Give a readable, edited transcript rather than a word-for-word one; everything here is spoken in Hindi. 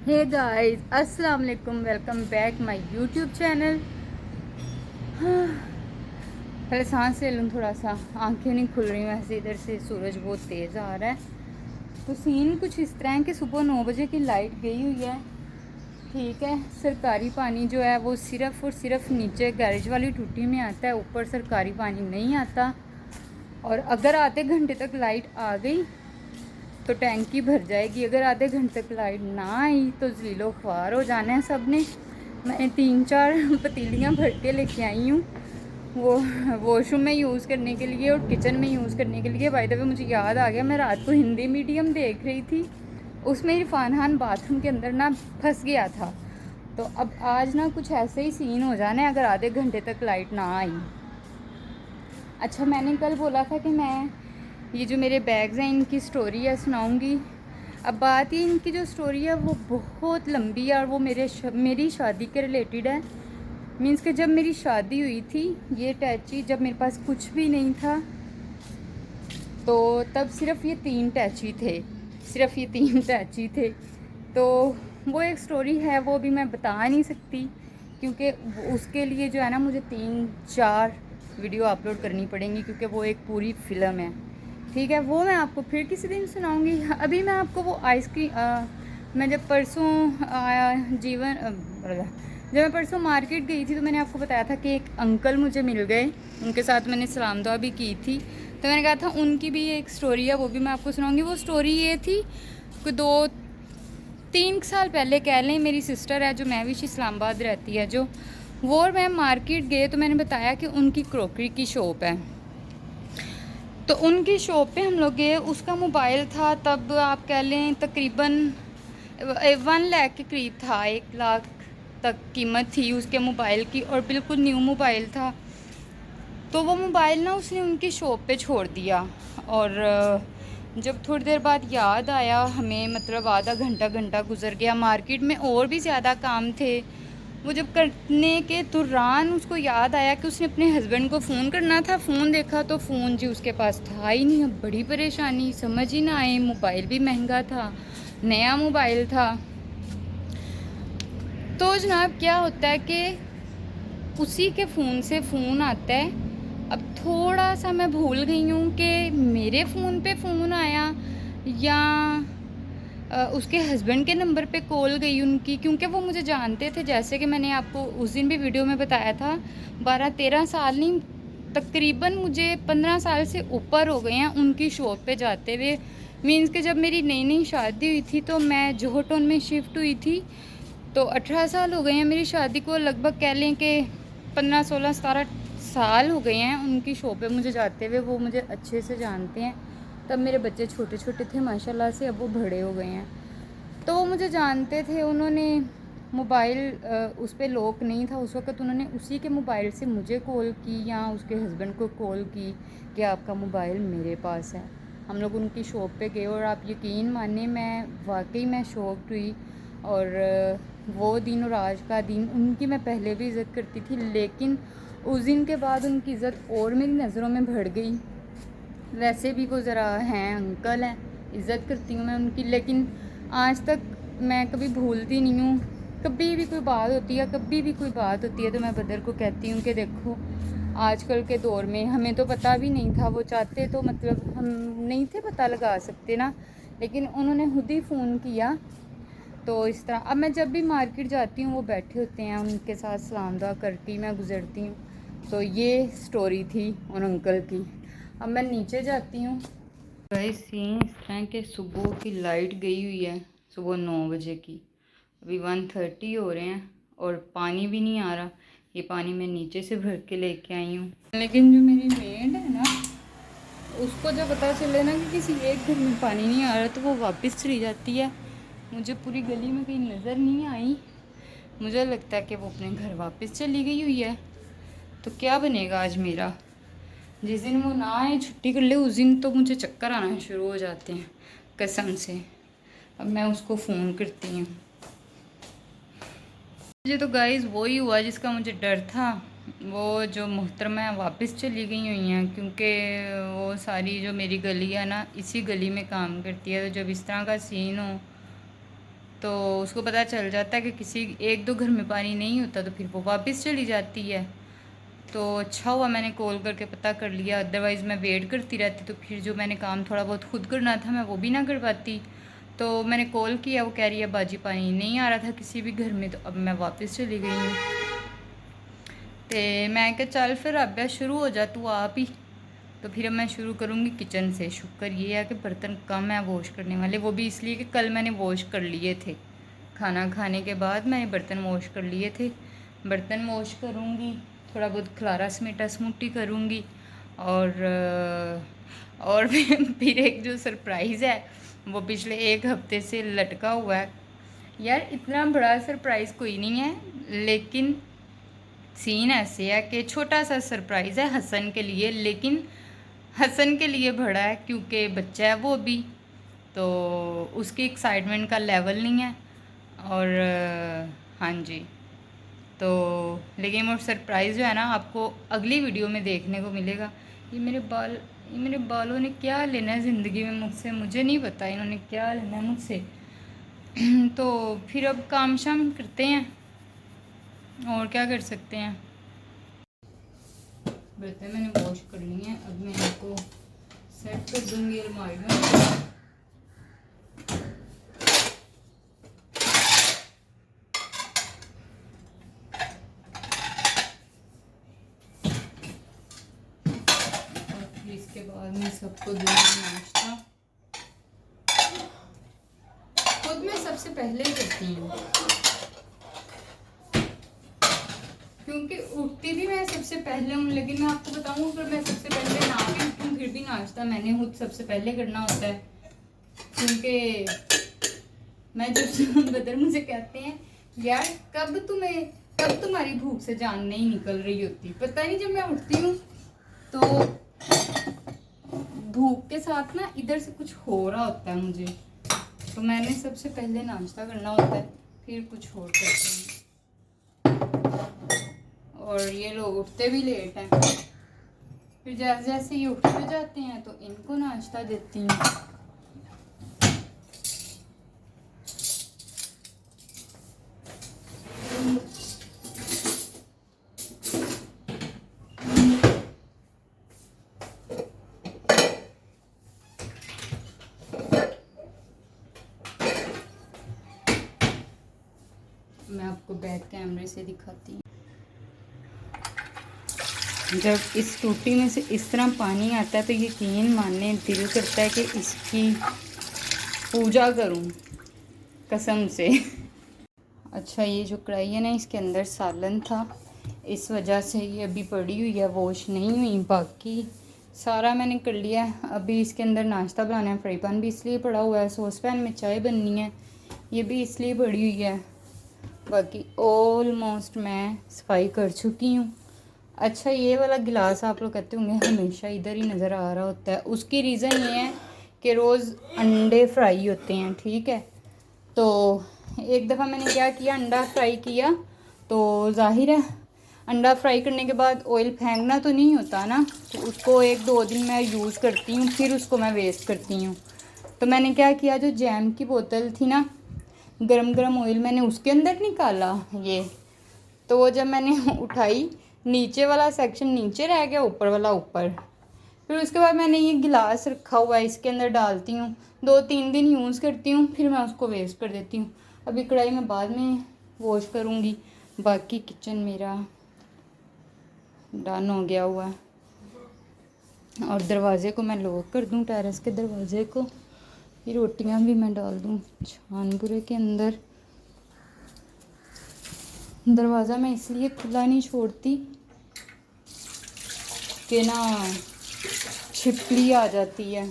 हे गाइस, अस्सलाम वालेकुम। Welcome back my YouTube channel. पहले सांस ले लूँ थोड़ा सा, आंखें नहीं खुल रही वैसे। इधर से सूरज बहुत तेज़ आ रहा है। तो सीन कुछ इस तरह है कि सुबह 9 बजे की लाइट गई हुई है। ठीक है, सरकारी पानी जो है वो सिर्फ़ और सिर्फ नीचे गैरेज वाली टूटी में आता है, ऊपर सरकारी पानी नहीं आता। और अगर आधे घंटे तक लाइट आ गई तो टैंकी भर जाएगी। अगर आधे घंटे तक लाइट ना आई तो ज़लीलो ख्वार हो जाना है सब ने। मैं 3-4 पतीलियाँ भर के लेके आई हूँ, वो वॉशरूम में यूज़ करने के लिए और किचन में यूज़ करने के लिए। बाय द वे मुझे याद आ गया, मैं रात को हिंदी मीडियम देख रही थी, उसमें इरफान खान बाथरूम के अंदर ना फंस गया था। तो अब आज ना कुछ ऐसे ही सीन हो जाना है अगर आधे घंटे तक लाइट ना आई। अच्छा, मैंने कल बोला था कि मैं ये जो मेरे बैग्स हैं इनकी स्टोरी है सुनाऊंगी। अब बात ये, इनकी जो स्टोरी है वो बहुत लंबी है और वो मेरी शादी के रिलेटेड है। मीन्स कि जब मेरी शादी हुई थी, ये टैची जब मेरे पास कुछ भी नहीं था, तो तब सिर्फ़ ये 3 टैची थे, सिर्फ़ ये 3 टैची थे। तो वो एक स्टोरी है, वो भी मैं बता नहीं सकती क्योंकि उसके लिए जो है ना मुझे 3-4 वीडियो अपलोड करनी पड़ेंगी, क्योंकि वो एक पूरी फ़िल्म है। ठीक है, वो मैं आपको फिर किसी दिन सुनाऊंगी। अभी मैं आपको वो आइसक्रीम, मैं जब परसों जब मैं परसों मार्केट गई थी तो मैंने आपको बताया था कि एक अंकल मुझे मिल गए, उनके साथ मैंने सलाम दुआ भी की थी। तो मैंने कहा था उनकी भी एक स्टोरी है, वो भी मैं आपको सुनाऊंगी। वो स्टोरी ये थी कि 2-3 साल पहले कह लें, मेरी सिस्टर है जो महविश इस्लामाबाद रहती है, जो वो और मैं मार्केट गए तो मैंने बताया कि उनकी क्रॉकरी की शॉप है। तो उनकी शॉप पे हम लोग गए। उसका मोबाइल था तब आप कह लें तकरीबन 1 लाख के करीब था, 1 लाख तक कीमत थी उसके मोबाइल की, और बिल्कुल न्यू मोबाइल था। तो वो मोबाइल ना उसने उनकी शॉप पे छोड़ दिया। और जब थोड़ी देर बाद याद आया हमें, मतलब आधा घंटा गुजर गया, मार्केट में और भी ज़्यादा काम थे। वो जब करने के दौरान उसको याद आया कि उसने अपने हस्बैंड को फ़ोन करना था। फ़ोन देखा तो फ़ोन जी उसके पास था ही नहीं। अब बड़ी परेशानी, समझ ही ना आए, मोबाइल भी महंगा था, नया मोबाइल था। तो जनाब क्या होता है कि उसी के फ़ोन से फ़ोन आता है। अब थोड़ा सा मैं भूल गई हूँ कि मेरे फ़ोन पे फ़ोन आया या उसके हस्बैंड के नंबर पे कॉल गई उनकी, क्योंकि वो मुझे जानते थे। जैसे कि मैंने आपको उस दिन भी वीडियो में बताया था, 12-13 साल नहीं, तकरीबन मुझे 15 साल से ऊपर हो गए हैं उनकी शॉप पे जाते हुए। मीन्स कि जब मेरी नई नई शादी हुई थी तो मैं जोहर टाउन में शिफ्ट हुई थी, तो 18 साल हो गए हैं मेरी शादी को। लगभग कह लें कि 15-16-17 साल हो गए हैं उनकी शॉप पे मुझे जाते हुए। वो मुझे अच्छे से जानते हैं। तब मेरे बच्चे छोटे छोटे थे माशाल्लाह से, अब वो बड़े हो गए हैं। तो वो मुझे जानते थे। उन्होंने मोबाइल, उस पर लॉक नहीं था उस वक्त, उन्होंने उसी के मोबाइल से मुझे कॉल की या उसके हस्बैंड को कॉल की कि आपका मोबाइल मेरे पास है। हम लोग उनकी शॉप पे गए और आप यकीन माने, मैं वाकई मैं शॉक्ड हुई। और वो दिन और आज का दिन, उनकी मैं पहले भी इज़्ज़त करती थी, लेकिन उस दिन के बाद उनकी इज़्ज़त और मेरी नज़रों में बढ़ गई। वैसे भी वो ज़रा हैं, अंकल हैं, इज़्ज़त करती हूँ मैं उनकी, लेकिन आज तक मैं कभी भूलती नहीं हूँ। कभी भी कोई बात होती है, कभी भी कोई बात होती है तो मैं बदर को कहती हूँ कि देखो, आजकल के दौर में हमें तो पता भी नहीं था, वो चाहते तो मतलब हम नहीं थे पता लगा सकते ना, लेकिन उन्होंने खुद ही फ़ोन किया। तो इस तरह अब मैं जब भी मार्केट जाती हूँ वो बैठे होते हैं, उनके साथ सलाम दुआ करके मैं गुज़रती हूँ। तो ये स्टोरी थी उन अंकल की। अब मैं नीचे जाती हूँ। गाइस सीन इस तरह के, सुबह की लाइट गई हुई है, सुबह 9 बजे की, अभी 1:30 हो रहे हैं और पानी भी नहीं आ रहा। ये पानी मैं नीचे से भर के लेके आई हूँ, लेकिन जो मेरी मेड है ना, उसको जब पता चले ना कि किसी एक घर में पानी नहीं आ रहा तो वो वापस चली जाती है। मुझे पूरी गली में कहीं नज़र नहीं आई। मुझे लगता है कि वो अपने घर वापस चली गई हुई है। तो क्या बनेगा आज मेरा? जिस दिन वो ना आए, छुट्टी कर ले, उस दिन तो मुझे चक्कर आना शुरू हो जाते हैं कसम से। अब मैं उसको फ़ोन करती हूँ। मुझे तो गाइस वही हुआ जिसका मुझे डर था। वो जो मोहतरमा वापस चली गई हुई हैं, क्योंकि वो सारी जो मेरी गली है ना, इसी गली में काम करती है। तो जब इस तरह का सीन हो तो उसको पता चल जाता है कि किसी एक दो घर में पानी नहीं होता तो फिर वो वापस चली जाती है। तो अच्छा हुआ मैंने कॉल करके पता कर लिया, अदरवाइज़ मैं वेट करती रहती तो फिर जो मैंने काम थोड़ा बहुत खुद करना था मैं वो भी ना कर पाती। तो मैंने कॉल किया, वो कह रही है बाजी पानी नहीं आ रहा था किसी भी घर में, तो अब मैं वापस चली गई हूँ। तो मैं क्या चल फिर अब शुरू हो जा तू आप ही। तो फिर अब मैं शुरू करूँगी किचन से। शुक्र ये है कि बर्तन कम है वॉश करने वाले, वो भी इसलिए कि कल मैंने वॉश कर लिए थे, खाना खाने के बाद मैंने बर्तन वॉश कर लिए थे। बर्तन वॉश करूँगी, थोड़ा बहुत खलारा समेटा समूटी करूँगी। और फिर एक जो सरप्राइज़ है वो पिछले एक हफ्ते से लटका हुआ है। यार इतना बड़ा सरप्राइज़ कोई नहीं है, लेकिन सीन ऐसे है कि छोटा सा सरप्राइज़ है हसन के लिए, लेकिन हसन के लिए बड़ा है क्योंकि बच्चा है वो भी, तो उसकी एक्साइटमेंट का लेवल नहीं है। और हाँ जी, तो लेकिन वो सरप्राइज़ जो है ना आपको अगली वीडियो में देखने को मिलेगा। ये मेरे बालों ने क्या लेना है ज़िंदगी में मुझसे, मुझे नहीं पता इन्होंने क्या लेना है मुझसे। तो फिर अब काम शाम करते हैं, और क्या कर सकते हैं। बर्तन मैंने वॉश कर लिए हैं, अब मैं इनको सेट कर दूंगी अलमारी में। इसके बाद मैं सबको दूंगी नाश्ता। खुद मैं सबसे पहले करती हूँ क्योंकि उठती भी मैं सबसे पहले हूँ, लेकिन मैं आपको बताऊँ अगर मैं सबसे पहले ना भी उठूँ फिर भी नाश्ता मैंने खुद सबसे पहले करना होता है। क्योंकि मैं जब बदर मुझे कहते हैं यार कब तुम्हारी भूख से जान नहीं निकल रही होती, पता नहीं जब मैं उठती हूँ तो भूख के साथ ना इधर से कुछ हो रहा होता है मुझे, तो मैंने सबसे पहले नाश्ता करना होता है फिर कुछ और करते हैं। और ये लोग उठते भी लेट हैं, फिर जैसे जैसे ये उठते जाते हैं तो इनको नाश्ता देती हूँ। मैं आपको बैक कैमरे से दिखाती हूँ। जब इस टूटी में से इस तरह पानी आता है तो यकीन मानने दिल करता है कि इसकी पूजा करूं कसम से। अच्छा ये जो कढ़ाई है ना इसके अंदर सालन था, इस वजह से ये अभी पड़ी हुई है, वॉश नहीं हुई। बाकी सारा मैंने कर लिया है। अभी इसके अंदर नाश्ता बनाना है, फ्राई पैन भी इसलिए पड़ा हुआ है, सॉस पैन में चाय बननी है ये भी इसलिए पड़ी हुई है। बाकी ऑलमोस्ट मैं सफाई कर चुकी हूँ। अच्छा ये वाला गिलास आप लोग कहते होंगे हमेशा इधर ही नज़र आ रहा होता है, उसकी रीज़न ये है कि रोज़ अंडे फ्राई होते हैं, ठीक है। तो एक दफ़ा मैंने क्या किया, अंडा फ्राई किया तो जाहिर है अंडा फ्राई करने के बाद ऑयल फेंकना तो नहीं होता ना, तो उसको एक दो दिन मैं यूज़ करती हूँ फिर उसको मैं वेस्ट करती हूँ। तो मैंने क्या किया, जो जैम की बोतल थी ना, गरम गरम ऑयल मैंने उसके अंदर निकाला ये, तो वो जब मैंने उठाई नीचे वाला सेक्शन नीचे रह गया, ऊपर वाला ऊपर। फिर उसके बाद मैंने ये गिलास रखा हुआ है इसके अंदर डालती हूँ, 2-3 दिन यूज़ करती हूँ फिर मैं उसको वेस्ट कर देती हूँ। अभी कढ़ाई में बाद में वॉश करूँगी। बाकी किचन मेरा डन हो गया हुआ है, और दरवाज़े को मैं लॉक कर दूँ, टेरेस के दरवाज़े को। ये रोटियाँ भी मैं डाल दूँ छानपुरे के अंदर। दरवाज़ा मैं इसलिए खुला नहीं छोड़ती कि ना छिपकली आ जाती है।